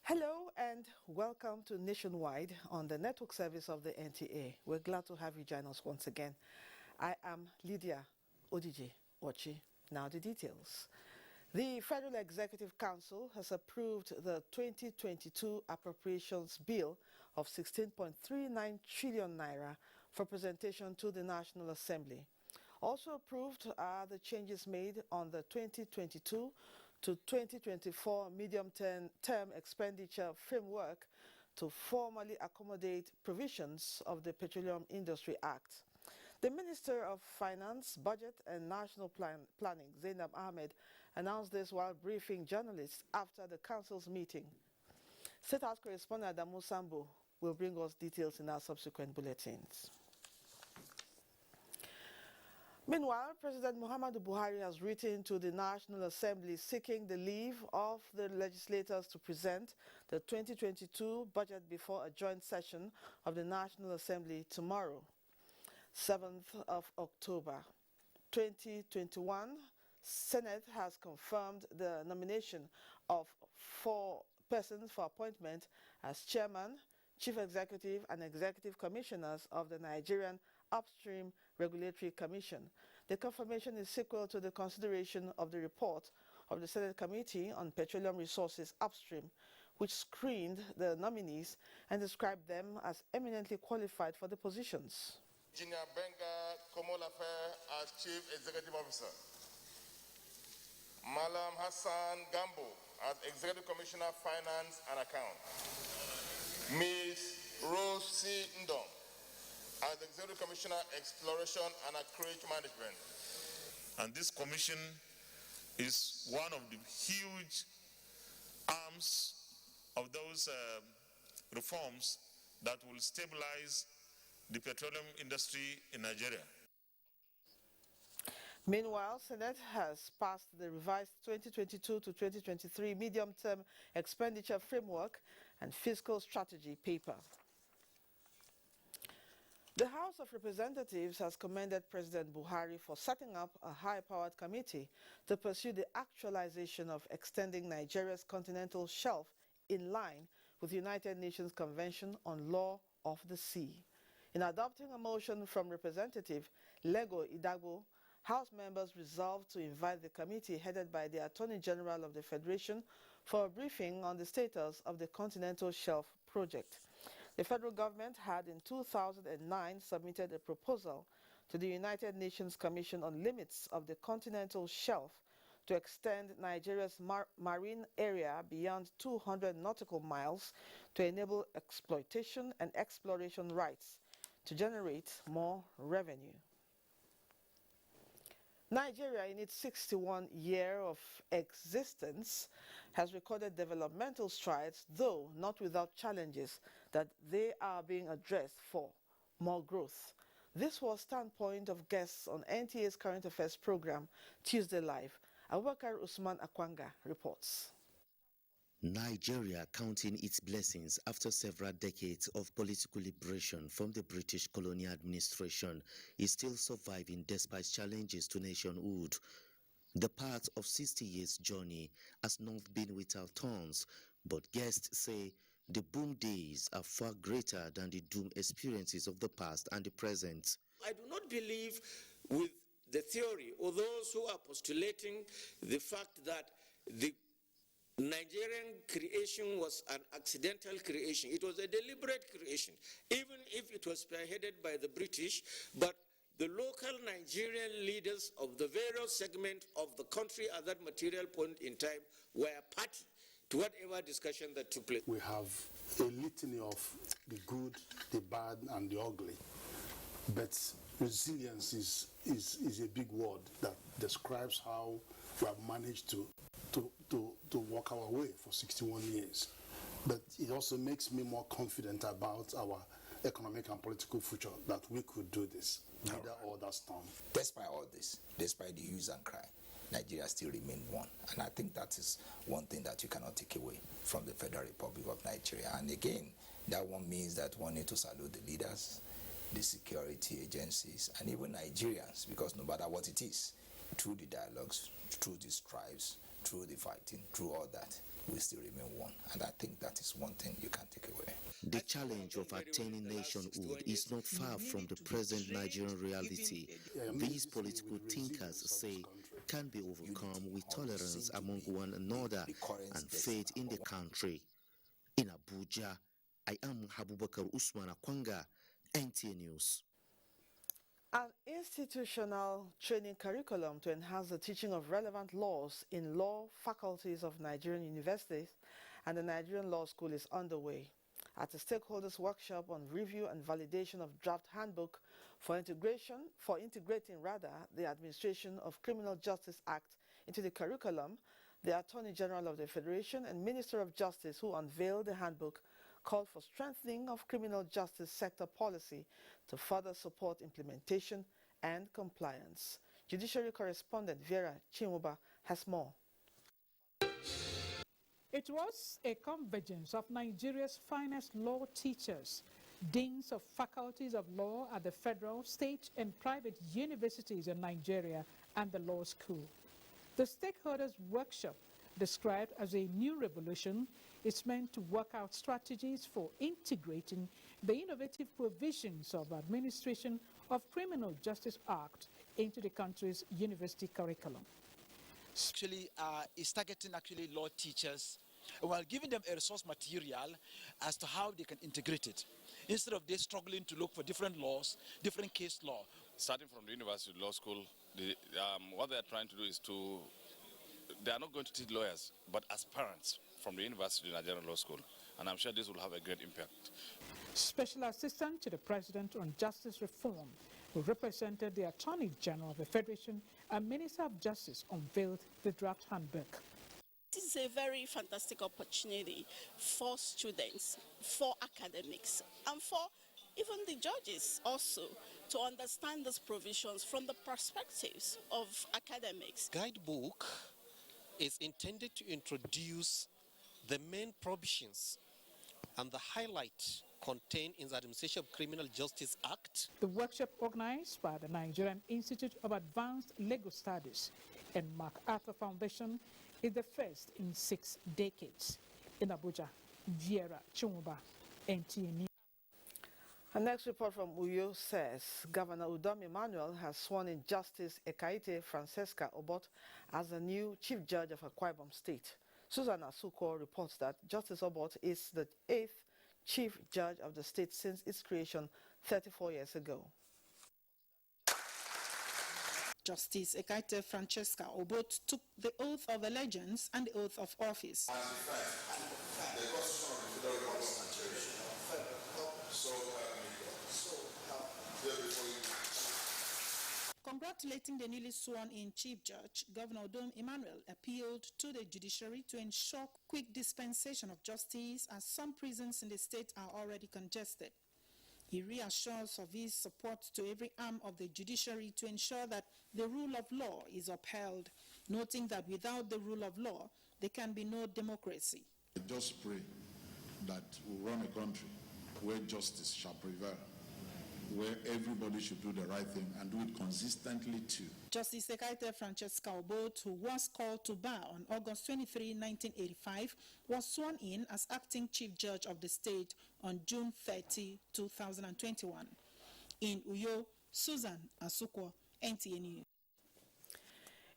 Hello and welcome to Nationwide on the network service of the NTA. We're glad to have you join us once again. I am Lydia Odije Ochi. Now the details. The Federal Executive Council has approved the 2022 Appropriations Bill of 16.39 trillion naira for presentation to the National Assembly. Also approved are the changes made on the 2022 to 2024 medium-term expenditure framework to formally accommodate provisions of the Petroleum Industry Act. The Minister of Finance, Budget and National Planning, Zainab Ahmed, announced this while briefing journalists after the Council's meeting. State House correspondent Adamu Sambo will bring us details in our subsequent bulletins. Meanwhile, President Muhammadu Buhari has written to the National Assembly seeking the leave of the legislators to present the 2022 budget before a joint session of the National Assembly tomorrow, 7th of October 2021. Senate has confirmed the nomination of 4 persons for appointment as chairman, chief executive and executive commissioners of the Nigerian Upstream Regulatory Commission. The confirmation is sequel to the consideration of the report of the Senate Committee on Petroleum Resources Upstream, which screened the nominees and described them as eminently qualified for the positions. Engineer Benga Komolafe as Chief Executive Officer. Malam Hassan Gambo as Executive Commissioner Finance and Account. Ms. Rose C. Ndong as Executive Commissioner Exploration and Acreage Management. And this commission is one of the huge arms of those reforms that will stabilize the petroleum industry in Nigeria. Meanwhile, Senate has passed the revised 2022 to 2023 medium-term expenditure framework and fiscal strategy paper. The House of Representatives has commended President Buhari for setting up a high-powered committee to pursue the actualization of extending Nigeria's continental shelf in line with the United Nations Convention on Law of the Sea. In adopting a motion from Representative Lego Idagbo, House members resolved to invite the committee headed by the Attorney General of the Federation for a briefing on the status of the Continental Shelf project. The federal government had in 2009 submitted a proposal to the United Nations Commission on Limits of the Continental Shelf to extend Nigeria's marine area beyond 200 nautical miles to enable exploitation and exploration rights to generate more revenue. Nigeria, in its 61 year of existence, has recorded developmental strides, though not without challenges that they are being addressed for more growth. This was standpoint of guests on NTA's Current Affairs program, Tuesday Live. Abubakar Usman Akwanga reports. Nigeria, counting its blessings after several decades of political liberation from the British colonial administration, is still surviving despite challenges to nationhood. The path of 60 years' journey has not been without thorns, but guests say the boom days are far greater than the doom experiences of the past and the present. I do not believe with the theory or those who are postulating the fact that the Nigerian creation was an accidental creation. It was a deliberate creation, even if it was spearheaded by the British, but the local Nigerian leaders of the various segments of the country at that material point in time were party to whatever discussion that took place. We have a litany of the good, the bad, and the ugly. But resilience is a big word that describes how we have managed to walk our way for 61 years. But it also makes me more confident about our economic and political future, that we could do this, neither or that storm. Despite all this, despite the hues and cry, Nigeria still remains one. And I think that is one thing that you cannot take away from the Federal Republic of Nigeria. And again, that one means that one needs to salute the leaders, the security agencies, and even Nigerians, because no matter what it is, through the dialogues, through the strives, through the fighting, through all that, we still remain one. And I think that is one thing you can't take away. The challenge of attaining nationhood is not far from the present Nigerian reality. These political thinkers say can be overcome with tolerance among one another and faith in the country. In Abuja, I am Habubakar Usman Akwanga, NTA News. An institutional training curriculum to enhance the teaching of relevant laws in law faculties of Nigerian universities and the Nigerian Law School is underway. At a stakeholders workshop on review and validation of draft handbook for integrating the Administration of Criminal Justice Act into the curriculum, the Attorney General of the Federation and Minister of Justice, who unveiled the handbook, called for strengthening of criminal justice sector policy to further support implementation and compliance. Judiciary correspondent Vera Chimuba has more. It was a convergence of Nigeria's finest law teachers, deans of faculties of law at the federal, state, and private universities in Nigeria and the law school. The stakeholders workshop, described as a new revolution, is meant to work out strategies for integrating the innovative provisions of Administration of Criminal Justice Act into the country's university curriculum. Actually, is targeting law teachers while giving them a resource material as to how they can integrate it, instead of they struggling to look for different laws, different case law. Starting from the University Law School, what they are trying to do is they are not going to teach lawyers, but aspirants from the University Nigerian Law School. And I'm sure this will have a great impact. Special Assistant to the President on Justice Reform, who represented the Attorney General of the Federation and Minister of Justice, unveiled the draft handbook. This is a very fantastic opportunity for students, for academics, and for even the judges also to understand these provisions from the perspectives of academics. Guidebook is intended to introduce the main provisions and the highlight contained in the Administration of Criminal Justice Act. The workshop, organized by the Nigerian Institute of Advanced Legal Studies and MacArthur Foundation, is the first in 6 decades. In Abuja, Vera Chumuba, NTA News. Our next report from Uyo says Governor Udom Emmanuel has sworn in Justice Ekaite Francesca Obot as the new Chief Judge of Akwa Ibom State. Susan Asuko reports that Justice Obot is the 8th Chief Judge of the state since its creation 34 years ago. Justice Ekaite Francesca Obot took the oath of allegiance and the oath of office. Congratulating the newly sworn-in Chief Judge, Governor Udom Emmanuel appealed to the judiciary to ensure quick dispensation of justice, as some prisons in the state are already congested. He reassures of his support to every arm of the judiciary to ensure that the rule of law is upheld, noting that without the rule of law, there can be no democracy. I just pray that we run a country where justice shall prevail, where everybody should do the right thing and do it consistently too. Justice Ekaite Francesca Obot, who was called to bar on August 23, 1985, was sworn in as acting Chief Judge of the state on June 30, 2021. In Uyo, Susan Asuko, NTA News.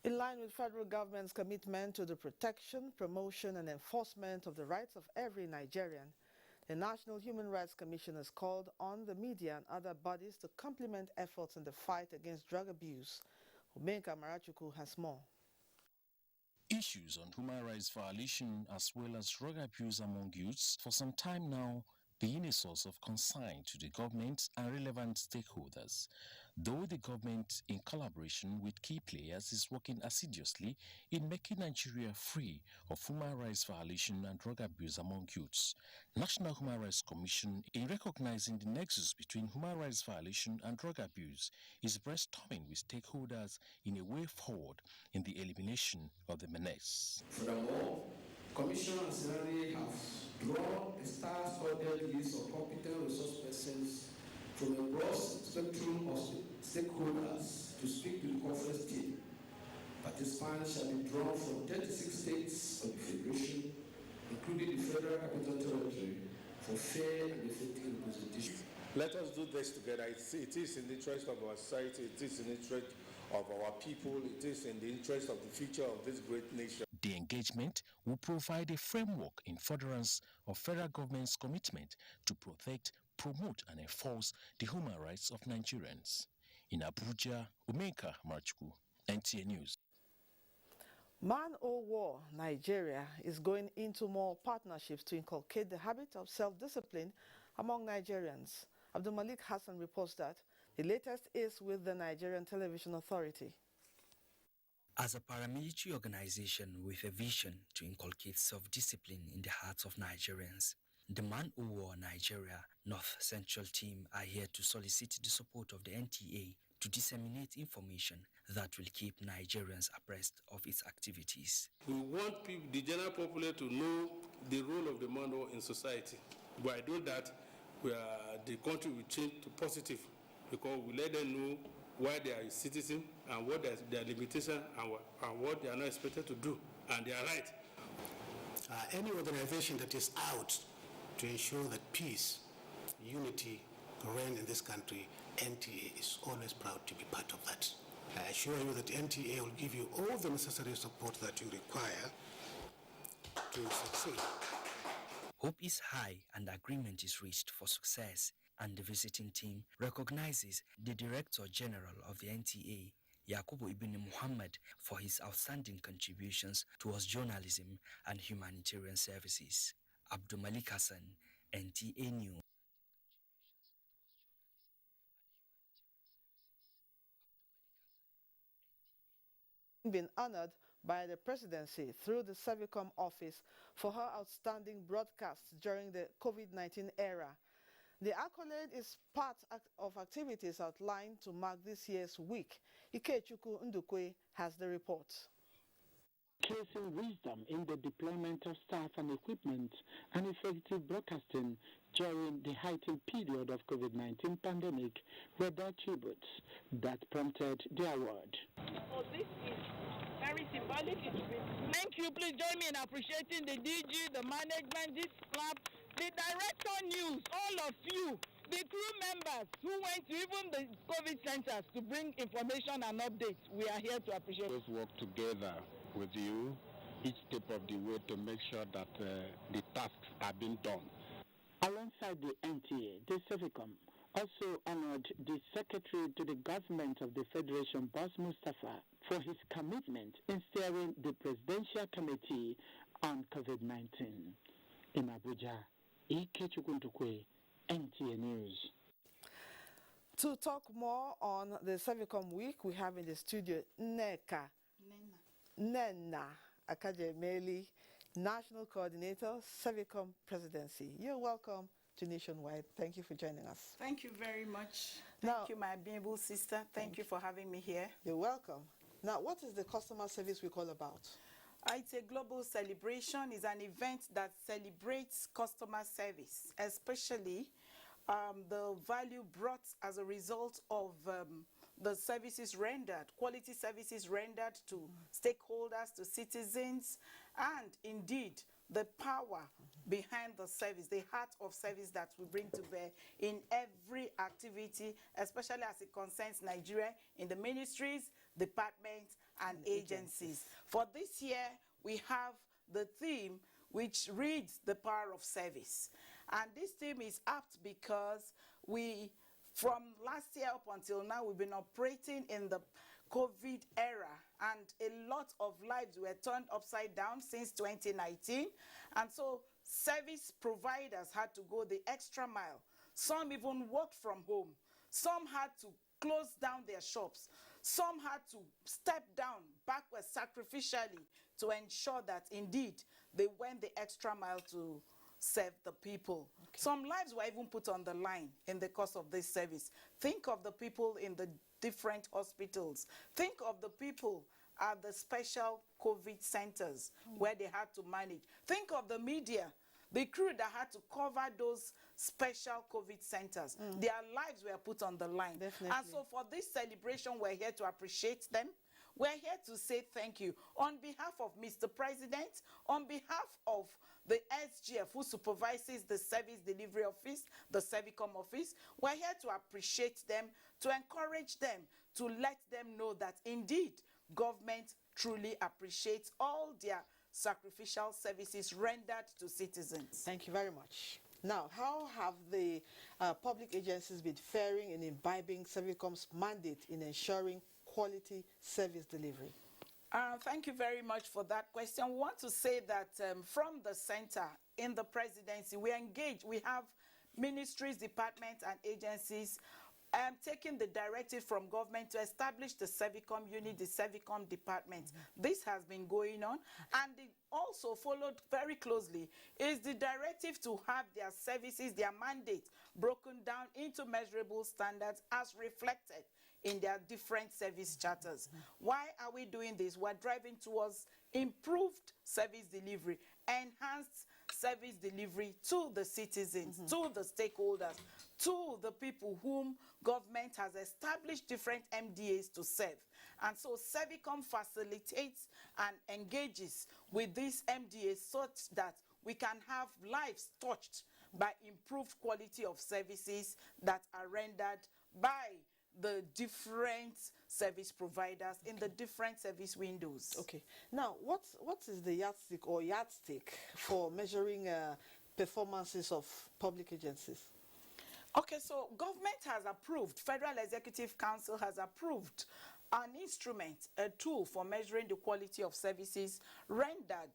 In line with federal government's commitment to the protection, promotion, and enforcement of the rights of every Nigerian, The National Human Rights Commission has called on the media and other bodies to complement efforts in the fight against drug abuse. Umenka Marachuku has more. Issues on human rights violation as well as drug abuse among youths for some time now being a source of concern to the government and relevant stakeholders. Though the government, in collaboration with key players, is working assiduously in making Nigeria free of human rights violation and drug abuse among youths, National Human Rights Commission, in recognizing the nexus between human rights violation and drug abuse, is brainstorming with stakeholders in a way forward in the elimination of the menace. Furthermore, Commission and Senate have drawn a star-studded list of competent resource persons from a broad spectrum of stakeholders to speak to the conference team. Participants shall be drawn from 36 states of the Federation, including the Federal Capital Territory, for fair and effective representation. Let us do this together. It is in the interest of our society, it is in the interest of our people, it is in the interest of the future of this great nation. The engagement will provide a framework in furtherance of federal government's commitment to protect, promote and enforce the human rights of Nigerians. In Abuja, Umenka Marachuku, NTA News. Man O' War Nigeria is going into more partnerships to inculcate the habit of self-discipline among Nigerians. Abdul Malik Hassan reports that the latest is with the Nigerian Television Authority. As a paramilitary organization with a vision to inculcate self-discipline in the hearts of Nigerians, the Man O' War Nigeria North Central team are here to solicit the support of the NTA to disseminate information that will keep Nigerians abreast of its activities. We want people, the general populace to know the role of the Man O' War in society. By doing that, the country will change to positive because we let them know why they are a citizen and what their limitations and what they are not expected to do, and they are right. Any organization that is out to ensure that peace, unity reign in this country, NTA is always proud to be part of that. I assure you that NTA will give you all the necessary support that you require to succeed. Hope is high and agreement is reached for success, and the visiting team recognizes the Director General of the NTA, Yakubu Ibn Muhammad, for his outstanding contributions towards journalism and humanitarian services. Abdul Malik Hassan, NTA News. Been honored by the presidency through the Servicom office for her outstanding broadcasts during the COVID-19 era. The accolade is part of activities outlined to mark this year's week. Ikechukwu Ndukwe has the report. Placing wisdom in the deployment of staff and equipment and effective broadcasting during the heightened period of COVID-19 pandemic were the attributes that prompted the award. Oh, this is very symbolic. Thank you. Please join me in appreciating the DG, the management, this club, the director news, all of you, the crew members who went to even the COVID centers to bring information and updates. We are here to appreciate. Let's work together with you each step of the way to make sure that the tasks are being done. Alongside the NTA, the Servicom also honored the Secretary to the Government of the Federation, Boss Mustafa, for his commitment in steering the Presidential Committee on COVID-19. In Abuja, Ikechukwu Ndukwe, NTA News. To talk more on the Servicom week, we have in the studio Nena Akajemeli, National Coordinator, Servicom Presidency. You're welcome to Nationwide. Thank you for joining us. Thank you very much. Thank you, my amiable sister. Thank you for having me here. You're welcome. Now, what is the Customer Service Week all about? It's a global celebration. It's an event that celebrates customer service, especially the value brought as a result of the services rendered, quality services rendered to stakeholders, to citizens, and indeed the power behind the service, the heart of service that we bring to bear in every activity, especially as it concerns Nigeria in the ministries, departments, and agencies. For this year, we have the theme which reads the power of service. And this team is apt because from last year up until now, we've been operating in the COVID era, and a lot of lives were turned upside down since 2019. And so service providers had to go the extra mile. Some even worked from home. Some had to close down their shops. Some had to step down backwards sacrificially to ensure that indeed they went the extra mile to serve the people. Okay. Some lives were even put on the line in the course of this service. Think of the people in the different hospitals. Think of the people at the special COVID centers where they had to manage. Think of the media, the crew that had to cover those special COVID centers. Their lives were put on the line. Definitely. And so for this celebration, we're here to appreciate them. We're here to say thank you. On behalf of Mr. President, on behalf of the SGF who supervises the Service Delivery Office, the Servicom Office, we're here to appreciate them, to encourage them, to let them know that indeed government truly appreciates all their sacrificial services rendered to citizens. Thank you very much. Now, how have the public agencies been faring in imbibing Servicom's mandate in ensuring quality service delivery? Thank you very much for that question. We want to say that from the center in the presidency, we engage, we have ministries, departments, and agencies taking the directive from government to establish the Servicom unit, the Servicom department. This has been going on, and also followed very closely is the directive to have their services, their mandate broken down into measurable standards as reflected in their different service charters. Why are we doing this? We're driving towards improved service delivery, enhanced service delivery to the citizens, to the stakeholders, to the people whom government has established different MDAs to serve. And so Servicom facilitates and engages with these MDAs such that we can have lives touched by improved quality of services that are rendered by the different service providers in the different service windows. Okay. Now, what is the yardstick for measuring performances of public agencies? Okay, so government has approved, Federal Executive Council has approved an instrument, a tool for measuring the quality of services rendered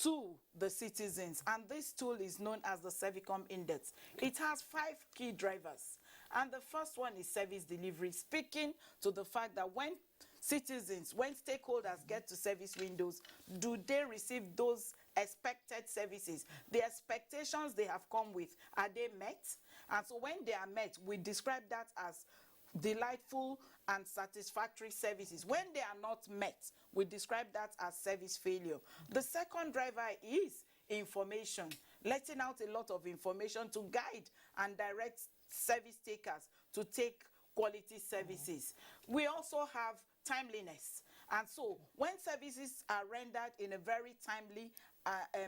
to the citizens. And this tool is known as the Servicom Index. It has 5 key drivers. And the first one is service delivery, speaking to the fact that when citizens, when stakeholders get to service windows, do they receive those expected services? The expectations they have come with, are they met? And so when they are met, we describe that as delightful and satisfactory services. When they are not met, we describe that as service failure. The second driver is information, letting out a lot of information to guide and direct service takers to take quality services. We also have timeliness. And so when services are rendered in a very timely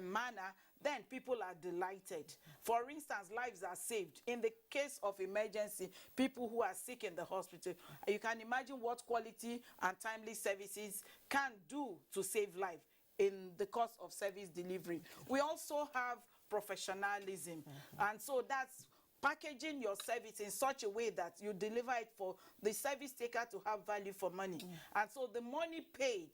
manner, then people are delighted. For instance, lives are saved. In the case of emergency, people who are sick in the hospital, you can imagine what quality and timely services can do to save life in the course of service delivery. We also have professionalism. And so that's packaging your service in such a way that you deliver it for the service taker to have value for money. And so the money paid,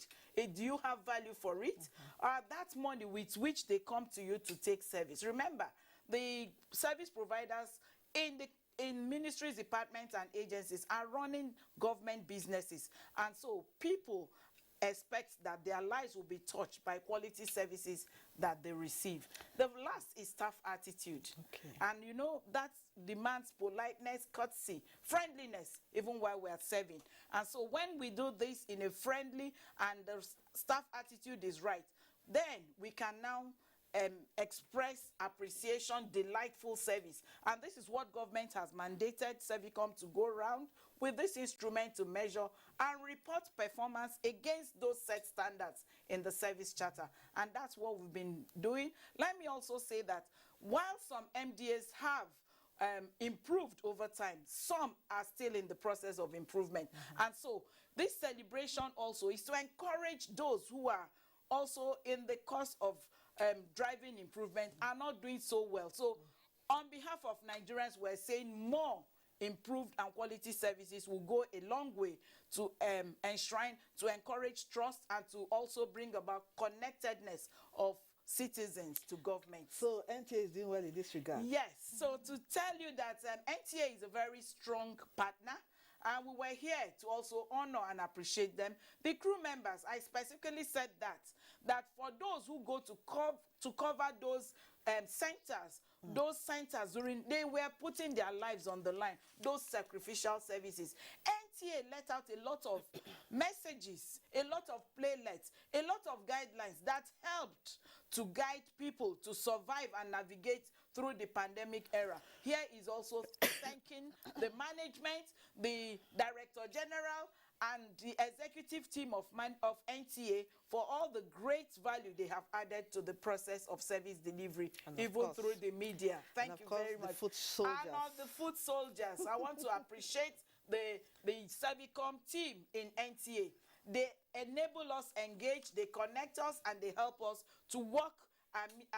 do you have value for it? That money with which they come to you to take service. Remember, the service providers in ministries, departments, and agencies are running government businesses. And so people expect that their lives will be touched by quality services that they receive. The last is staff attitude. Okay. And you know, that demands politeness, courtesy, friendliness, even while we are serving. And so when we do this in a friendly and the staff attitude is right, then we can now express appreciation, delightful service. And this is what government has mandated Servicom to go around with this instrument to measure and report performance against those set standards in the service charter. And that's what we've been doing. Let me also say that while some MDAs have improved over time, some are still in the process of improvement. And so this celebration also is to encourage those who are also in the course of driving improvement are not doing so well. So on behalf of Nigerians, we're saying more improved and quality services will go a long way to enshrine, to encourage trust, and to also bring about connectedness of citizens to government. So NTA is doing well in this regard? Yes. So to tell you that NTA is a very strong partner, and we were here to also honor and appreciate them. The crew members, I specifically said that for those who go to cover those centers, those centers they were putting their lives on the line, those sacrificial services. NTA let out a lot of messages, a lot of playlets, a lot of guidelines that helped to guide people to survive and navigate through the pandemic era. Here is also thanking the management, the Director General, and the executive team of NTA for all the great value they have added to the process of service delivery, even through the media. Thank you very much. The foot soldiers. And all the foot soldiers. I want to appreciate the Servicom team in NTA. They enable us engage, they connect us, and they help us to work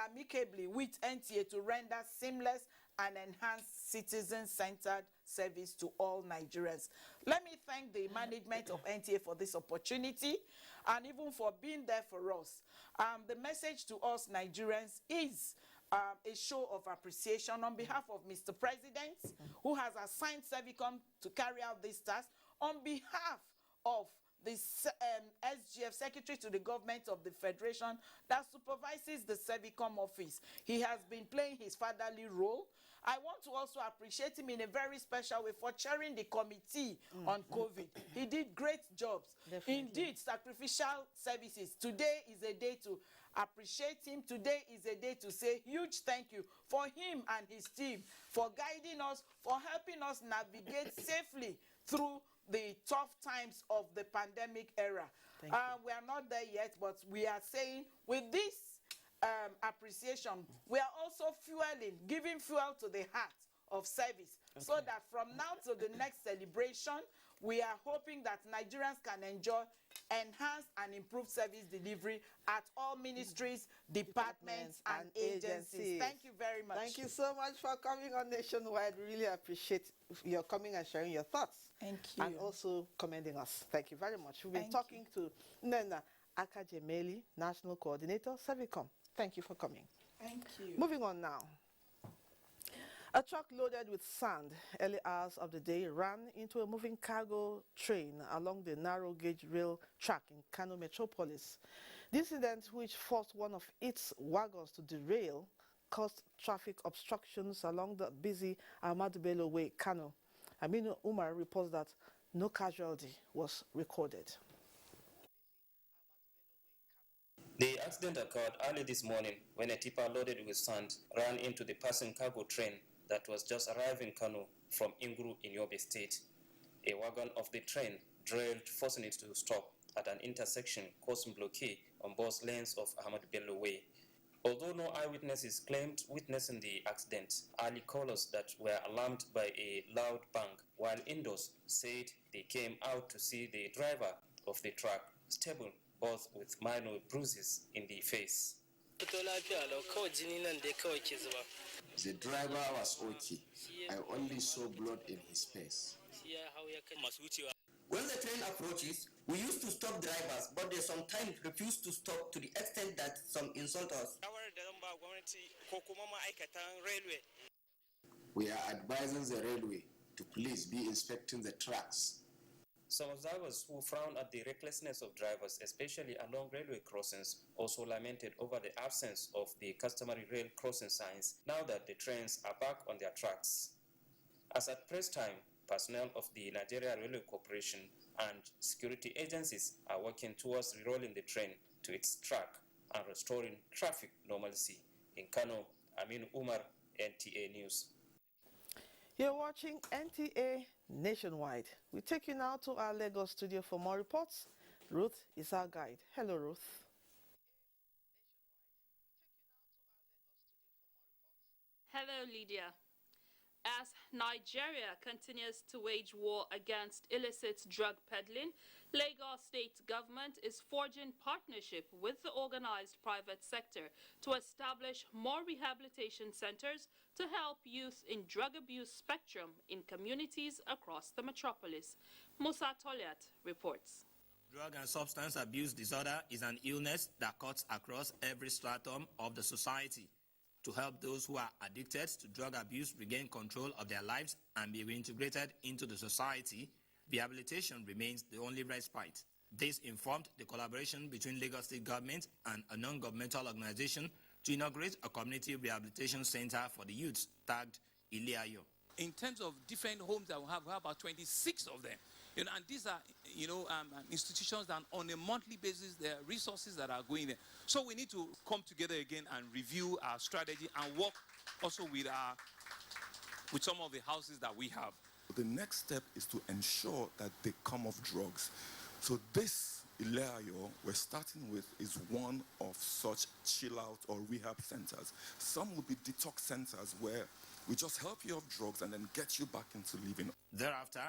amicably with NTA to render seamless and enhanced citizen-centered service to all Nigerians. Let me thank the management of NTA for this opportunity and even for being there for us. The message to us Nigerians is a show of appreciation on behalf of Mr. President, who has assigned Servicom to carry out this task, on behalf of the SGF Secretary to the Government of the Federation that supervises the Servicom office. He has been playing his fatherly role. I want to also appreciate him in a very special way for chairing the committee on COVID. He did great jobs. Definitely. Indeed, sacrificial services. Today is a day to appreciate him. Today is a day to say huge thank you for him and his team, for guiding us, for helping us navigate safely through the tough times of the pandemic era. We are not there yet, but we are saying with this appreciation, we are also giving fuel to the heart of service, so that from now to the next celebration, we are hoping that Nigerians can enjoy enhanced and improved service delivery at all ministries, departments, and agencies. Thank you very much. Thank you so much for coming on Nationwide. We really appreciate your coming and sharing your thoughts. Thank you. And also commending us. Thank you very much. We've been talking to Nena Akajemeli, National Coordinator, Servicom. Thank you for coming. Thank you. Moving on now. A truck loaded with sand early hours of the day ran into a moving cargo train along the narrow gauge rail track in Kano metropolis. This incident, which forced one of its wagons to derail, caused traffic obstructions along the busy Ahmadu Bello Way, Kano. Aminu Umar reports that no casualty was recorded. The accident occurred early this morning when a tipper loaded with sand ran into the passing cargo train that was just arriving Kano from Ingru in Yobe State. A wagon of the train derailed, forcing it to stop at an intersection, causing blockade on both lanes of Ahmadu Bello Way. Although no eyewitnesses claimed witnessing the accident, early callers that were alarmed by a loud bang while indoors said they came out to see the driver of the truck stable, both with minor bruises in the face. The driver was okay. I only saw blood in his face. When the train approaches, we used to stop drivers, but they sometimes refuse to stop to the extent that some insult us. We are advising the railway to please be inspecting the tracks. Some observers who frown at the recklessness of drivers, especially along railway crossings, also lamented over the absence of the customary rail crossing signs now that the trains are back on their tracks. As at press time, personnel of the Nigerian Railway Corporation and security agencies are working towards re-rolling the train to its track and restoring traffic normalcy. In Kano, Aminu Umar, NTA News. You're watching NTA Nationwide. We take you now to our Lagos studio for more reports. Ruth is our guide. Hello, Ruth. Hello, Lydia. As Nigeria continues to wage war against illicit drug peddling, Lagos State government is forging partnership with the organized private sector to establish more rehabilitation centers to help youth in drug abuse spectrum in communities across the metropolis. Musa Toliat reports. Drug and substance abuse disorder is an illness that cuts across every stratum of the society. To help those who are addicted to drug abuse regain control of their lives and be reintegrated into the society, rehabilitation remains the only respite. This informed the collaboration between Lagos State government and a non-governmental organization to inaugurate a community rehabilitation center for the youths tagged Ileayo. In terms of different homes that we have about 26 of them. And these are, institutions that on a monthly basis, there are resources that are going there. So we need to come together again and review our strategy and work also with some of the houses that we have. The next step is to ensure that they come off drugs. So this Ileayo we're starting with is one of such chill out or rehab centers. Some will be detox centers where we just help you off drugs and then get you back into living. Thereafter,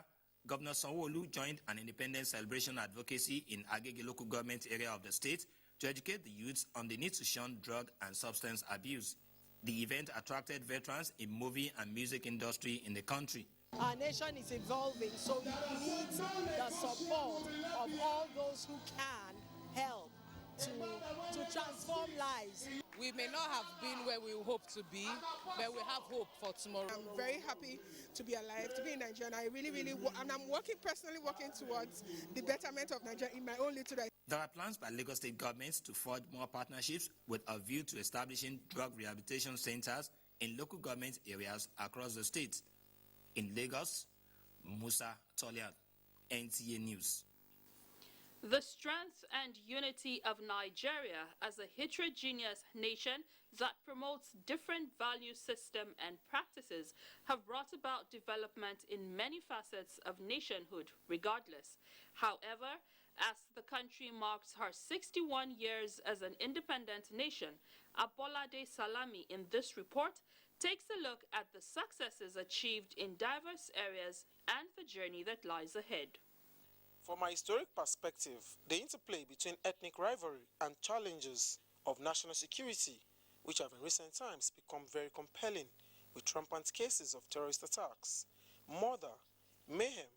Governor Sanwo-Olu joined an independent celebration advocacy in Agege local government area of the state to educate the youths on the need to shun drug and substance abuse. The event attracted veterans in movie and music industry in the country. Our nation is evolving, so it needs the support of all those who can help to transform lives. We may not have been where we hope to be, but we have hope for tomorrow. I'm very happy to be alive, to be in Nigeria. I really, and I'm personally working towards the betterment of Nigeria in my own little life. There are plans by Lagos State government to forge more partnerships with a view to establishing drug rehabilitation centers in local government areas across the state. In Lagos, Musa Toliat, NTA News. The strength and unity of Nigeria as a heterogeneous nation that promotes different value systems and practices have brought about development in many facets of nationhood regardless. However, as the country marks her 61 years as an independent nation, Abolade Salami in this report takes a look at the successes achieved in diverse areas and the journey that lies ahead. From a historic perspective, the interplay between ethnic rivalry and challenges of national security, which have in recent times become very compelling with rampant cases of terrorist attacks, murder, mayhem,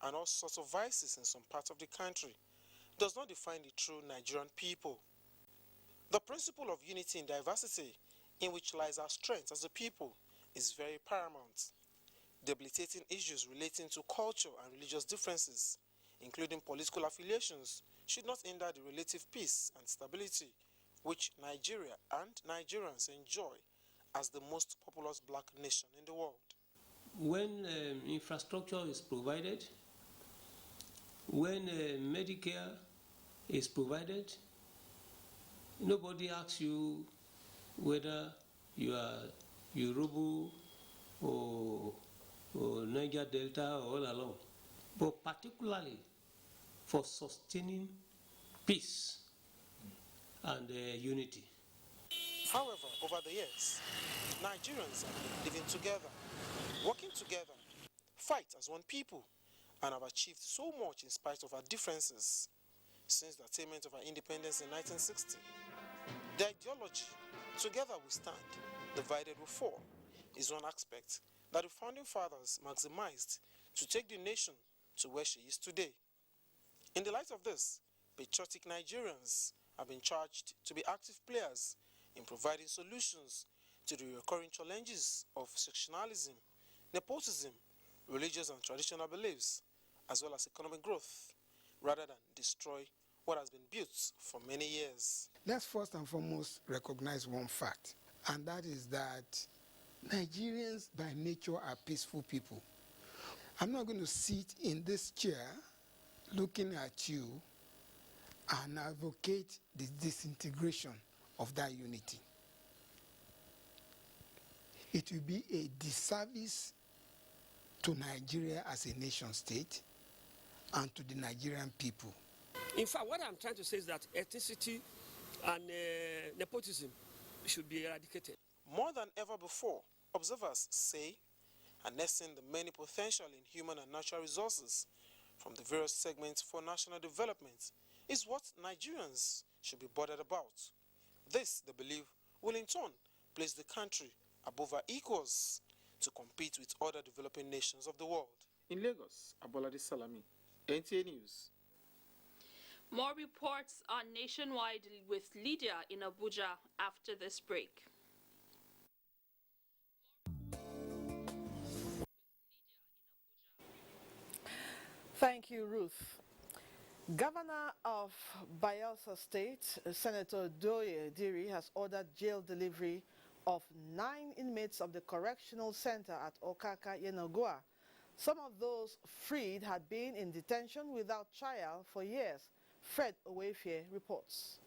and all sorts of vices in some parts of the country, does not define the true Nigerian people. The principle of unity in diversity, in which lies our strength as a people, is very paramount. Debilitating issues relating to culture and religious differences, including political affiliations, should not hinder the relative peace and stability which Nigeria and Nigerians enjoy as the most populous black nation in the world. When infrastructure is provided, when Medicare is provided, nobody asks you whether you are Yoruba or Niger Delta or all along, but particularly for sustaining peace and unity. However, over the years, Nigerians have been living together, working together, fight as one people, and have achieved so much in spite of our differences since the attainment of our independence in 1960. The ideology, together we stand, divided we fall, is one aspect that the founding fathers maximized to take the nation to where she is today. In the light of this, patriotic Nigerians have been charged to be active players in providing solutions to the recurring challenges of sectionalism, nepotism, religious and traditional beliefs, as well as economic growth, rather than destroy what has been built for many years. Let's first and foremost recognize one fact, and that is that Nigerians by nature are peaceful people. I'm not going to sit in this chair looking at you and advocate the disintegration of that unity. It will be a disservice to Nigeria as a nation state and to the Nigerian people. In fact, what I'm trying to say is that ethnicity and nepotism should be eradicated. More than ever before, observers say, harnessing the many potential in human and natural resources from the various segments for national development is what Nigerians should be bothered about. This, they believe, will in turn place the country above our equals to compete with other developing nations of the world. In Lagos, Abolade Salami, NTA News. More reports are nationwide with Lydia in Abuja after this break. Thank you, Ruth. Governor of Bayelsa State, Senator Doye Diri, has ordered jail delivery of 9 inmates of the correctional center at Okaka, Yenagoa. Some of those freed had been in detention without trial for years. Fred Owefie reports.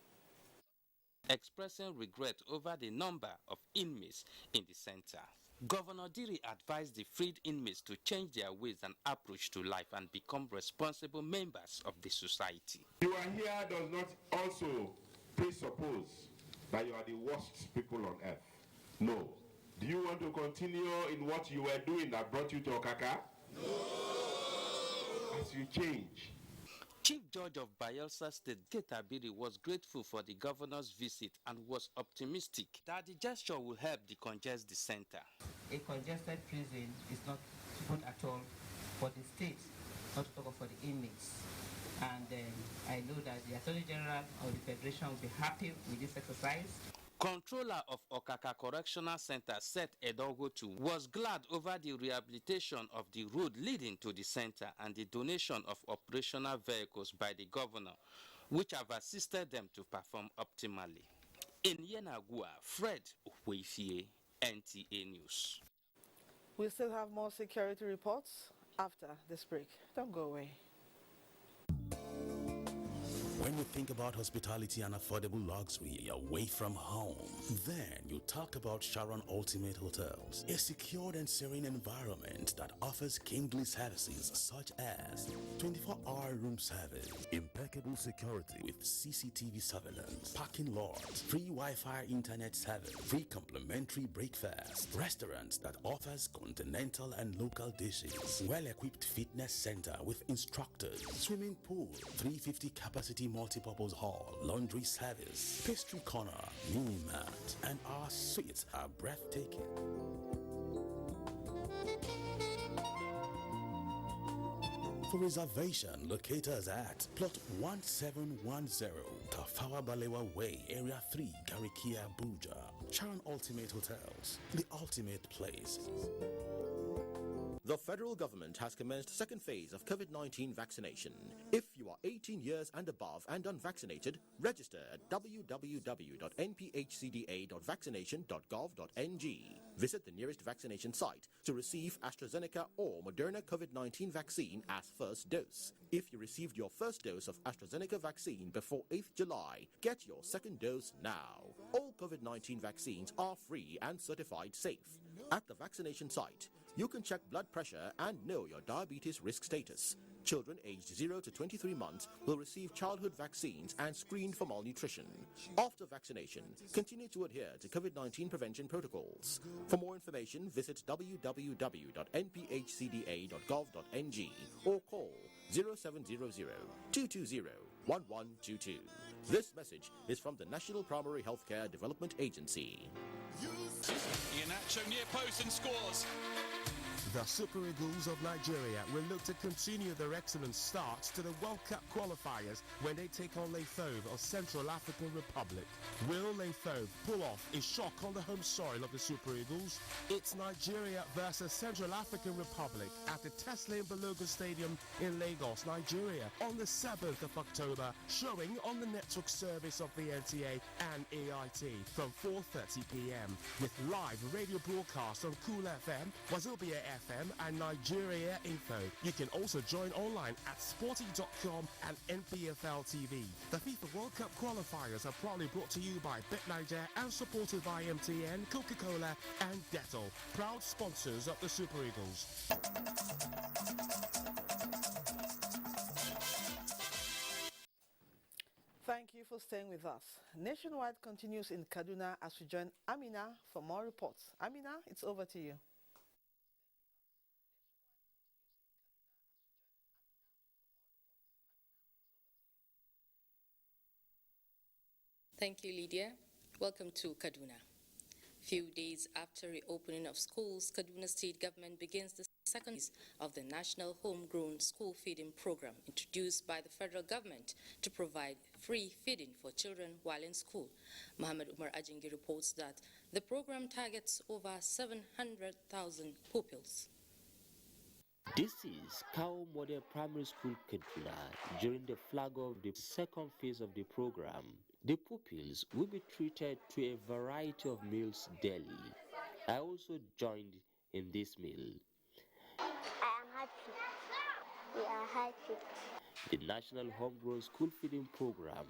Expressing regret over the number of inmates in the center, Governor Diri advised the freed inmates to change their ways and approach to life and become responsible members of the society. You are here does not also presuppose that you are the worst people on earth. No. Do you want to continue in what you were doing that brought you to Okaka? No. As you change. Chief Judge of Bayelsa State, Getabiri, was grateful for the governor's visit and was optimistic that the gesture will help decongest the center. A congested prison is not good at all for the state, not to talk of for the inmates. And I know that the Attorney General of the Federation will be happy with this exercise. Controller of Okaka Correctional Center, Seth Edogotu, was glad over the rehabilitation of the road leading to the center and the donation of operational vehicles by the governor, which have assisted them to perform optimally. In Yenagoa, Fred Owefie, NTA News. We still have more security reports after this break. Don't go away. When you think about hospitality and affordable luxury away from home, then you talk about Sharon Ultimate Hotels, a secured and serene environment that offers kingly services such as 24-hour room service, impeccable security with CCTV surveillance, parking lots, free Wi-Fi internet service, free complimentary breakfast, restaurants that offers continental and local dishes, well-equipped fitness center with instructors, swimming pool, 350 capacity multipurpose hall, laundry service, pastry corner, mini mart, and our suites are breathtaking. For reservation, locate us at plot 1710, Tafawa Balewa Way, Area 3, Garikia, Abuja. Sharon Ultimate Hotels, the ultimate place. The federal government has commenced second phase of COVID-19 vaccination. If you are 18 years and above and unvaccinated, register at www.nphcda.vaccination.gov.ng. Visit the nearest vaccination site to receive AstraZeneca or Moderna COVID-19 vaccine as first dose. If you received your first dose of AstraZeneca vaccine before 8th July, get your second dose now. All COVID-19 vaccines are free and certified safe. At the vaccination site, you can check blood pressure and know your diabetes risk status. Children aged 0 to 23 months will receive childhood vaccines and screened for malnutrition. After vaccination, continue to adhere to COVID-19 prevention protocols. For more information, visit www.nphcda.gov.ng or call 0700-220-1122. This message is from the National Primary Healthcare Development Agency. Iheanacho near post and scores. The Super Eagles of Nigeria will look to continue their excellent start to the World Cup qualifiers when they take on Leithove of Central African Republic. Will Leithove pull off a shock on the home soil of the Super Eagles? It's Nigeria versus Central African Republic at the Tesla Balogun Stadium in Lagos, Nigeria on the 7th of October, showing on the network service of the NTA and AIT from 4:30 p.m. with live radio broadcast on Cool FM, Wazobia FM and Nigeria Info. You can also join online at sporty.com and NPFL TV. The FIFA World Cup qualifiers are proudly brought to you by BetNiger and supported by MTN, Coca-Cola and Dettol, proud sponsors of the Super Eagles. Thank you for staying with us. Nationwide continues in Kaduna as we join Amina for more reports. Amina, it's over to you. Thank you, Lydia. Welcome to Kaduna. Few days after reopening of schools, Kaduna State government begins the second phase of the National Homegrown School Feeding Program introduced by the federal government to provide free feeding for children while in school. Mohammed Umar Ajingi reports that the program targets over 700,000 pupils. This is Kao Model Primary School, Kaduna. During the flag of the second phase of the program, the pupils will be treated to a variety of meals daily. I also joined in this meal. I am happy. We are happy. The National Homegrown School Feeding Program,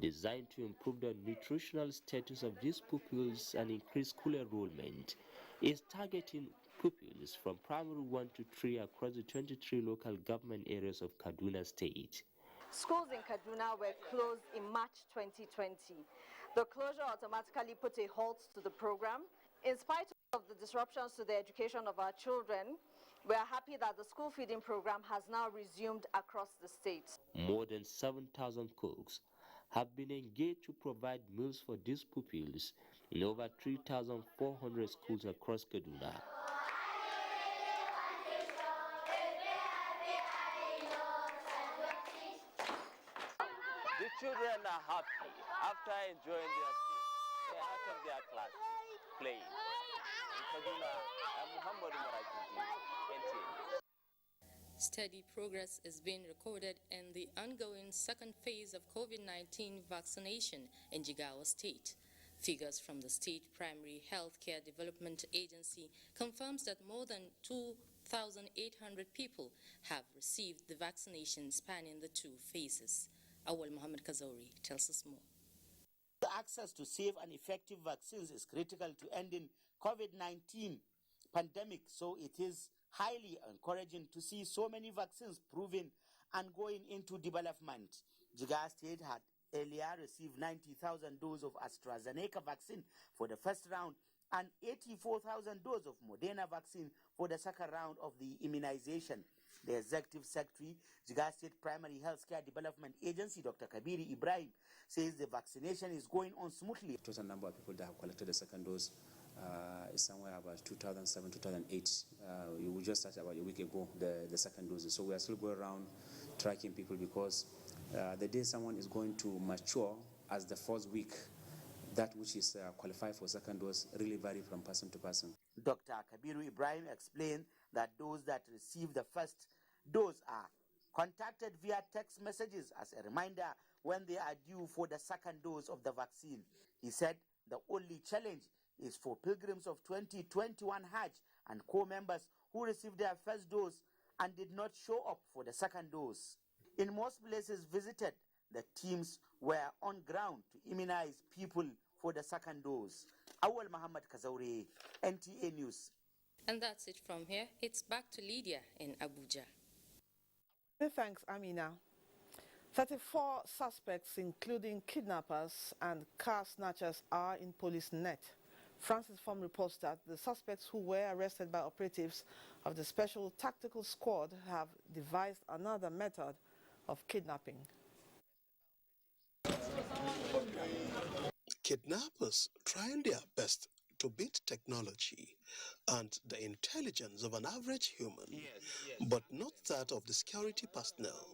designed to improve the nutritional status of these pupils and increase school enrollment, is targeting pupils from primary 1 to 3 across the 23 local government areas of Kaduna State. Schools in Kaduna were closed in March 2020. The closure automatically put a halt to the program. In spite of the disruptions to the education of our children, we are happy that the school feeding program has now resumed across the state. More than 7,000 cooks have been engaged to provide meals for these pupils in over 3,400 schools across Kaduna. The children are happy after enjoying their food. They are out of their class playing. In Kaduna, I'm Muhammad Umar Ajingi, NTA. Steady progress is being recorded in the ongoing second phase of COVID-19 vaccination in Jigawa State. Figures from the State Primary Healthcare Development Agency confirms that more than 2,800 people have received the vaccination spanning the two phases. Awal Muhammad Kazauri tells us more. The access to safe and effective vaccines is critical to ending COVID-19 pandemic, so it is highly encouraging to see so many vaccines proven and going into development. Jigawa State had earlier received 90,000 doses of AstraZeneca vaccine for the first round and 84,000 doses of Moderna vaccine for the second round of the immunization. The Executive Secretary, Jigawa State Primary Healthcare Development Agency, Dr. Kabiri Ibrahim, says the vaccination is going on smoothly. The total number of people that have collected the second dose is somewhere about 2007, 2008. We just started about a week ago, the second dose. So we are still going around tracking people because the day someone is going to mature as the first week, that which is qualified for second dose really vary from person to person. Dr. Kabiru Ibrahim explained that those that receive the first dose are contacted via text messages as a reminder when they are due for the second dose of the vaccine. He said the only challenge is for pilgrims of 2021 Hajj and co-members who received their first dose and did not show up for the second dose. In most places visited, the teams were on ground to immunize people for the second dose. Awal Muhammad Kazauri, NTA News. And that's it from here. It's back to Lydia in Abuja. Thanks, Amina. 34 suspects, including kidnappers and car snatchers, are in police net. Francis Form reports that the suspects who were arrested by operatives of the Special Tactical Squad have devised another method of kidnapping. Kidnappers trying their best to beat technology and the intelligence of an average human, but not that of the security personnel.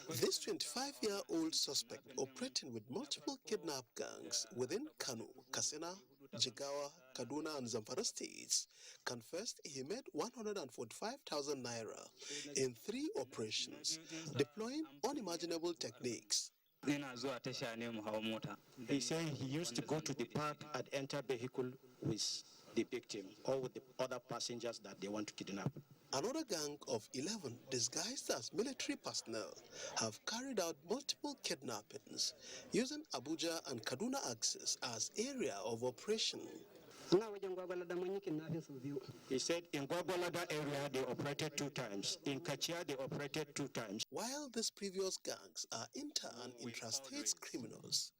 This 25-year-old suspect operating with multiple kidnap gangs within Kano, Katsina, Jigawa, Kaduna and Zamfara states confessed he made 145,000 naira in 3 operations, deploying unimaginable techniques. He said he used to go to the park and enter vehicle with the victim or with the other passengers that they want to kidnap. Another gang of 11 disguised as military personnel have carried out multiple kidnappings using Abuja and Kaduna axis as area of operation. He said in Gwagwalada area they operated 2 times. In Kachia they operated 2 times. While these previous gangs are inter- and intrastate criminals,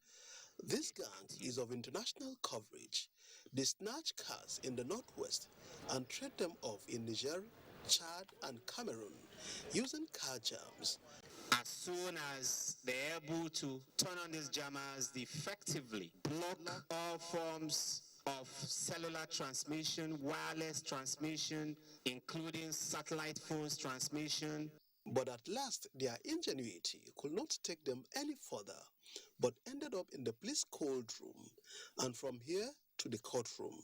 this gang is of international coverage. They snatch cars in the northwest and trade them off in Niger, Chad and Cameroon using car jams. As soon as they're able to turn on these jammers effectively, block all forms of cellular transmission, wireless transmission, including satellite phones transmission. But at last, their ingenuity could not take them any further, but ended up in the police cold room, and from here to the courtroom.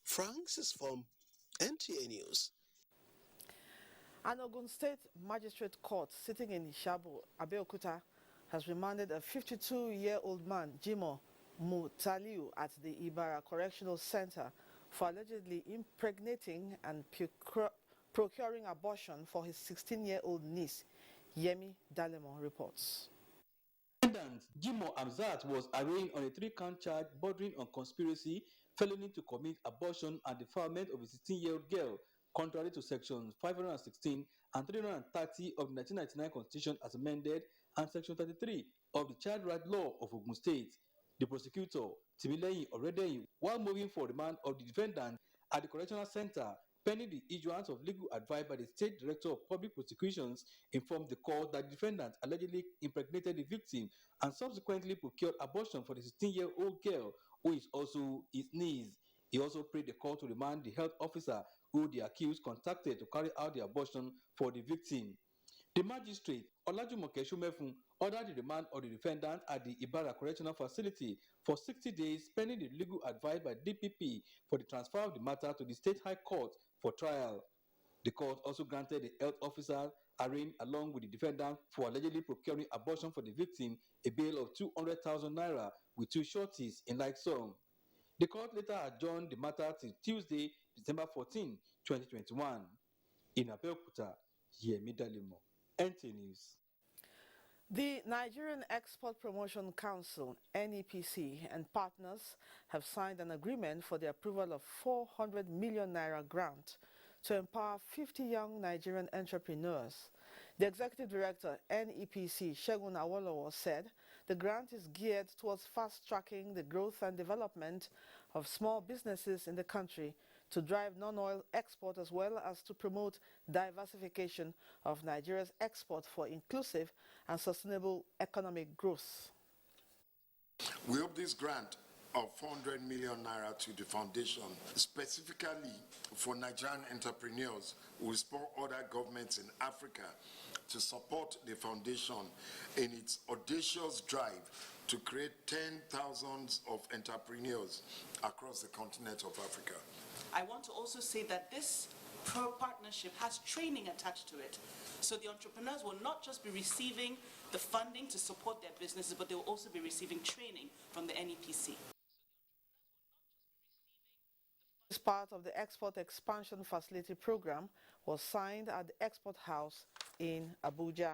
Franks is from NTA News. An Ogun State Magistrate Court sitting in Ishabu, Abeokuta, has remanded a 52-year-old man, Jimo Mutaliu, at the Ibara Correctional Center for allegedly impregnating and procuring abortion for his 16-year-old niece. Yemi Dalemo reports. Defendant Jimo Amzat was arraigned on a 3-count charge bordering on conspiracy, felony to commit abortion and defilement of a 16-year-old girl, contrary to Section 516 and 330 of the 1999 Constitution as amended, and Section 33 of the Child Rights Law of Ogun State. The prosecutor, Timileyin Oredeyin, while moving for remand of the defendant at the Correctional Center, pending the issuance of legal advice by the State Director of Public Prosecutions, informed the court that the defendant allegedly impregnated the victim and subsequently procured abortion for the 16-year-old girl, who is also his niece. He also prayed the court to remand the health officer who the accused contacted to carry out the abortion for the victim. The magistrate, Olajumoke Shumefun, ordered the remand of the defendant at the Ibara Correctional Facility for 60 days pending the legal advice by DPP for the transfer of the matter to the State High Court for trial. The court also granted the health officer arraigned along with the defendant for allegedly procuring abortion for the victim a bail of 200,000 naira with 2 sureties in like sum. The court later adjourned the matter till Tuesday, December 14, 2021. In Abeokuta, Yemi Dalemo, NTA News. The Nigerian Export Promotion Council, NEPC, and partners have signed an agreement for the approval of 400 million naira grant to empower 50 young Nigerian entrepreneurs. The executive director, NEPC, Segun Awolowo, said the grant is geared towards fast-tracking the growth and development of small businesses in the country to drive non-oil export as well as to promote diversification of Nigeria's export for inclusive and sustainable economic growth. We hope this grant of 400 million naira to the foundation, specifically for Nigerian entrepreneurs, will spur other governments in Africa to support the foundation in its audacious drive to create 10,000 of entrepreneurs across the continent of Africa. I want to also say that this partnership has training attached to it. So the entrepreneurs will not just be receiving the funding to support their businesses, but they will also be receiving training from the NEPC. This part of the Export Expansion Facility Program was signed at the Export House in Abuja.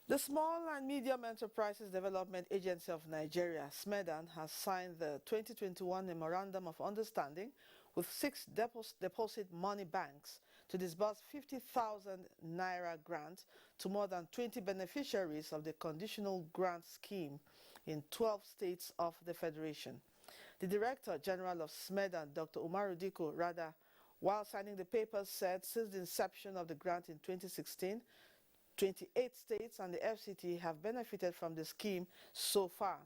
The Small and Medium Enterprises Development Agency of Nigeria, SMEDAN, has signed the 2021 Memorandum of Understanding with 6 deposit money banks to disburse 50,000 naira grant to more than 20 beneficiaries of the conditional grant scheme in 12 states of the Federation. The Director General of SMEDAN, Dr. Umaru Diko Rada, while signing the papers, said since the inception of the grant in 2016, 28 states and the FCT have benefited from the scheme so far.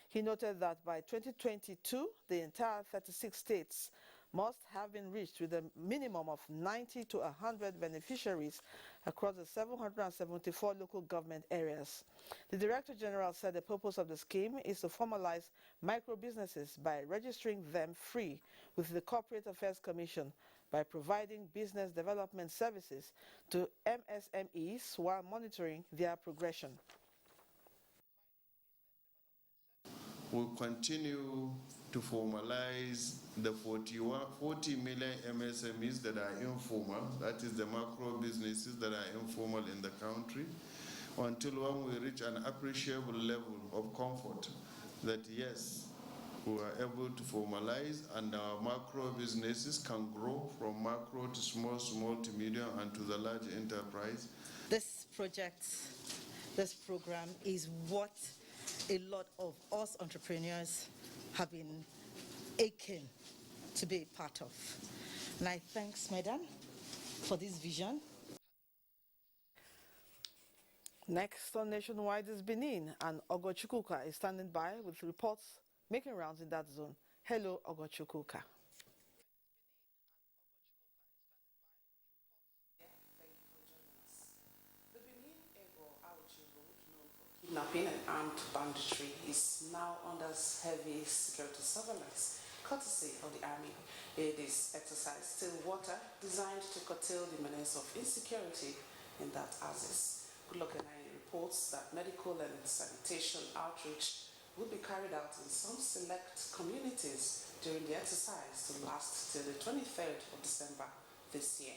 He noted that by 2022, the entire 36 states must have been reached with a minimum of 90 to 100 beneficiaries across the 774 local government areas. The Director General said the purpose of the scheme is to formalize micro-businesses by registering them free with the Corporate Affairs Commission by providing business development services to MSMEs while monitoring their progression. We'll continue to formalize the 40 million MSMEs that are informal, that is the macro businesses that are informal in the country, until when we reach an appreciable level of comfort that yes, we are able to formalize and our macro businesses can grow from macro to small to medium and to the large enterprise. This project, this program is what a lot of us entrepreneurs have been aching to be a part of. And I thank SMEDAN for this vision. Next on Nationwide is Benin, and Ogochukuka is standing by with reports making rounds in that zone. Hello, Ogochukuka. Kidnapping and armed banditry is now under heavy security surveillance, courtesy of the army. It is exercise still water designed to curtail the menace of insecurity in that axis. Goodluck reports that medical and sanitation outreach will be carried out in some select communities during the exercise to last till the 23rd of December this year.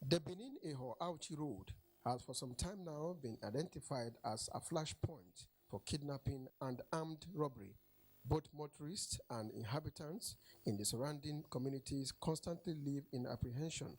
The Benin-Eho Auchi Road has for some time now been identified as a flashpoint for kidnapping and armed robbery. Both motorists and inhabitants in the surrounding communities constantly live in apprehension,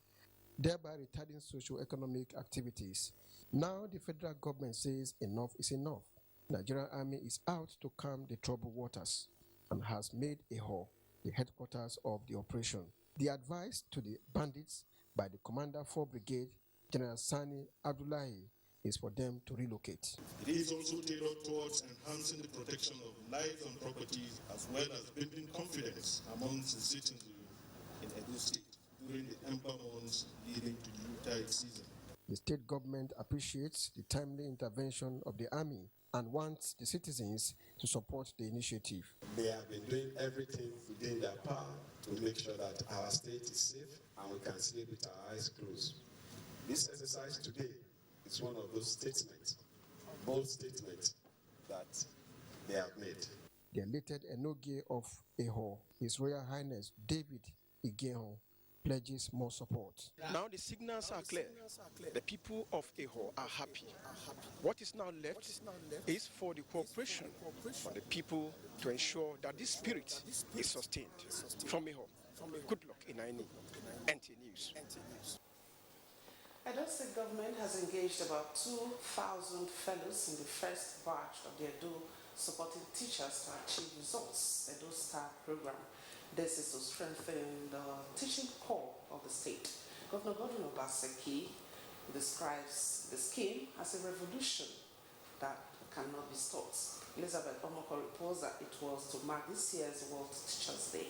thereby retarding socio-economic activities. Now the federal government says enough is enough. Nigerian Army is out to calm the troubled waters and has made Eho the headquarters of the operation. The advice to the bandits by the Commander 4 Brigade, General Sani Abdullahi, is for them to relocate. It is also tailored towards enhancing the protection of lives and properties, as well as building confidence amongst the citizens in Edo State during the ember months leading to the Yuletide season. The state government appreciates the timely intervention of the army and wants the citizens to support the initiative. They have been doing everything within their power to make sure that our state is safe and we can sleep with our eyes closed. This exercise today is one of those statements, bold statements, that they have made. The elected Enoge of Eho, His Royal Highness David Igeho, pledges more support. Now the signals are clear. The people of Eho are happy. What is now left is for the cooperation for the people to ensure that this spirit is sustained from Eho. Good luck in any NTA News. Edo State government has engaged about 2,000 fellows in the first batch of the Edo supporting teachers to achieve results Edo Star program. This is to strengthen the teaching core of the state. Governor Godwin Obaseki describes the scheme as a revolution that cannot be stopped. Elizabeth Omoko reports that it was to mark this year's World Teachers' Day.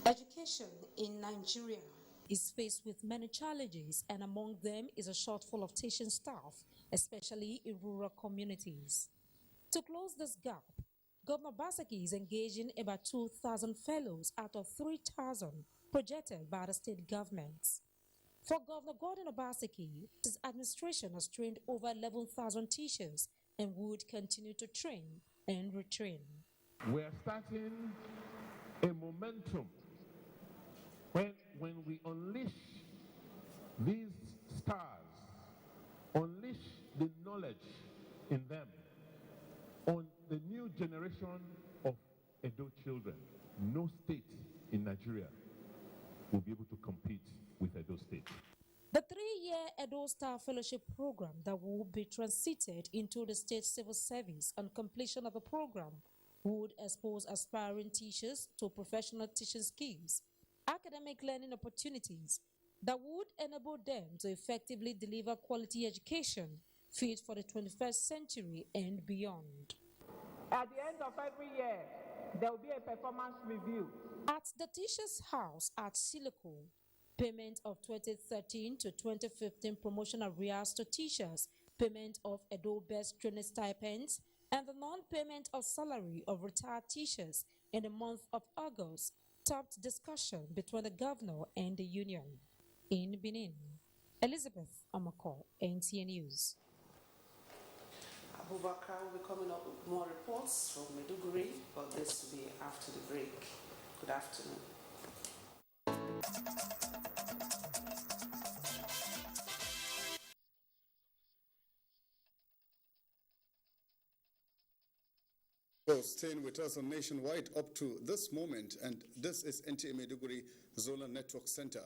Education in Nigeria is faced with many challenges, and among them is a shortfall of teaching staff, especially in rural communities. To close this gap, Governor Obaseki is engaging about 2,000 fellows out of 3,000 projected by the state government. For Governor Gordon Obaseki, his administration has trained over 11,000 teachers and would continue to train and retrain. We are starting a momentum when we unleash these stars, unleash the knowledge in them on the new generation of Edo children. No state in Nigeria will be able to compete with Edo State. The 3-year Edo Star Fellowship Program that will be transited into the state civil service on completion of the program would expose aspiring teachers to professional teaching skills, academic learning opportunities that would enable them to effectively deliver quality education fit for the 21st century and beyond. At the end of every year, there will be a performance review. At the Teachers' House at Silico, payment of 2013 to 2015 promotion arrears to teachers, payment of Edo Best Training stipends, and the non-payment of salary of retired teachers in the month of August topped discussion between the governor and the union. In Benin, Elizabeth Omako, NTA News. Abubakar will be coming up with more reports from Maiduguri, but this will be after the break. Good afternoon. Staying with us on Nationwide up to this moment, and this is NTA Maiduguri Zonal Network Center.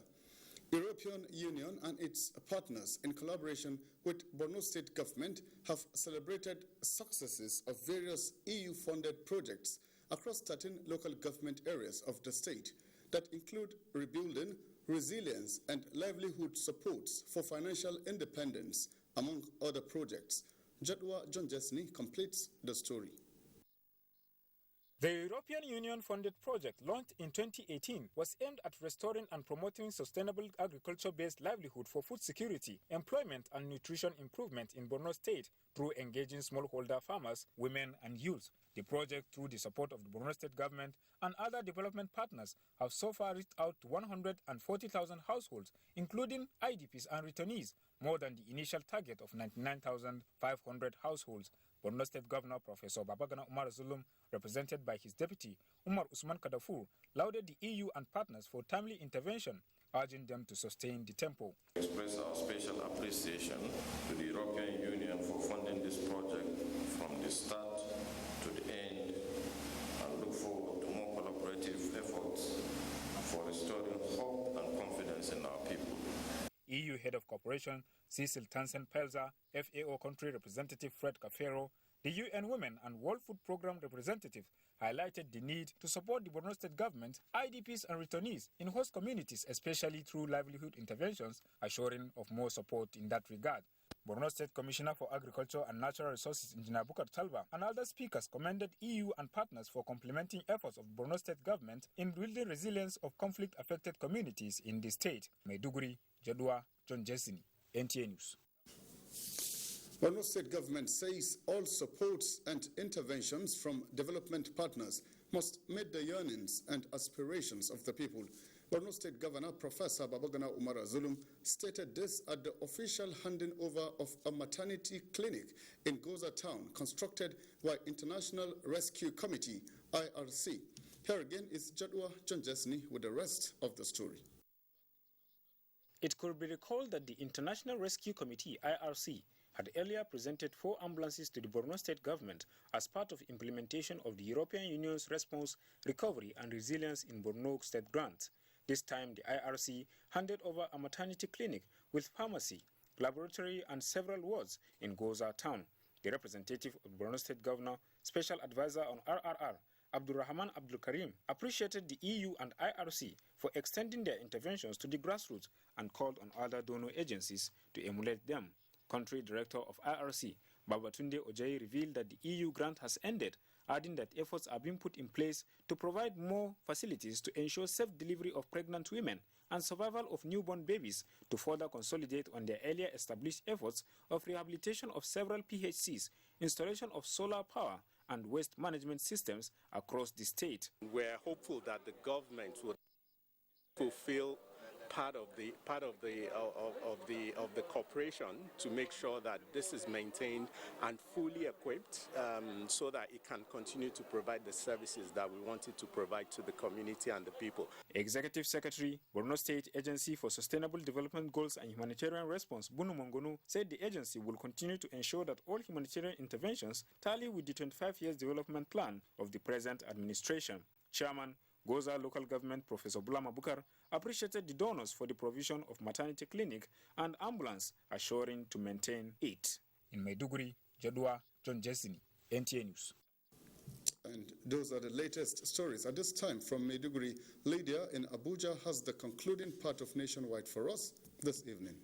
European Union and its partners, in collaboration with Borno State government, have celebrated successes of various EU-funded projects across 13 local government areas of the state that include rebuilding resilience, and livelihood supports for financial independence, among other projects. Jadwa John Jesney completes the story. The European Union-funded project, launched in 2018, was aimed at restoring and promoting sustainable agriculture-based livelihood for food security, employment and nutrition improvement in Borno State through engaging smallholder farmers, women and youth. The project, through the support of the Borno State government and other development partners, have so far reached out to 140,000 households, including IDPs and returnees, more than the initial target of 99,500 households. Borno State Governor Professor Babagana Umar Zulum, represented by his deputy Umar Usman Kadafur, lauded the EU and partners for timely intervention, urging them to sustain the tempo. Express our special appreciation to the European Union for funding this project from the start to the end, and look forward to more collaborative efforts for restoring hope and confidence in our people. EU Head of Cooperation Cecil Tansen Pelza, FAO Country Representative Fred Cafero, the UN Women and World Food Programme representative highlighted the need to support the Borno State government, IDPs and returnees in host communities, especially through livelihood interventions, assuring of more support in that regard. Borno State Commissioner for Agriculture and Natural Resources, Engineer Bukar Talba, and other speakers commended EU and partners for complementing efforts of the Borno State government in building resilience of conflict-affected communities in the state. Maiduguri, Jadwa, John Jesney, NTA News. Borno State government says all supports and interventions from development partners must meet the yearnings and aspirations of the people. Borno State Governor Professor Babagana Umar Zulum stated this at the official handing over of a maternity clinic in Goza town constructed by International Rescue Committee, IRC. Here again is Jadwa John Jesney with the rest of the story. It could be recalled that the International Rescue Committee, IRC, had earlier presented 4 ambulances to the Borno State government as part of implementation of the European Union's Response, Recovery and Resilience in Borno State grant. This time, the IRC handed over a maternity clinic with pharmacy, laboratory and several wards in Goza town. The representative of the Borno State Governor, Special Advisor on RRR, Abdurrahman Abdul Karim, appreciated the EU and IRC for extending their interventions to the grassroots and called on other donor agencies to emulate them. Country Director of IRC, Babatunde Ojayi, revealed that the EU grant has ended, adding that efforts are being put in place to provide more facilities to ensure safe delivery of pregnant women and survival of newborn babies, to further consolidate on their earlier established efforts of rehabilitation of several PHCs, installation of solar power and waste management systems across the state. We're hopeful that the government will fulfill part of the cooperation to make sure that this is maintained and fully equipped, so that it can continue to provide the services that we want it to provide to the community and the people. Executive Secretary, Borno State Agency for Sustainable Development Goals and Humanitarian Response, Bunu Mongonu, said the agency will continue to ensure that all humanitarian interventions tally with the 25 years development plan of the present administration. Chairman, Goza Local Government Professor Bulama Bukar appreciated the donors for the provision of maternity clinic and ambulance, assuring to maintain it. In Maiduguri, Jadwa, John Jesney, NTA News. And those are the latest stories. At this time from Maiduguri, Lydia in Abuja has the concluding part of Nationwide for us this evening.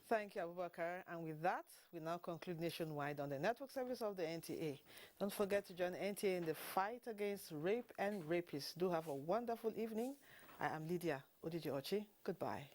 Thank you, Abubakar. And with that, we now conclude Nationwide on the network service of the NTA. Don't forget to join NTA in the fight against rape and rapists. Do have a wonderful evening. I am Lydia Odiji Ochi. Goodbye.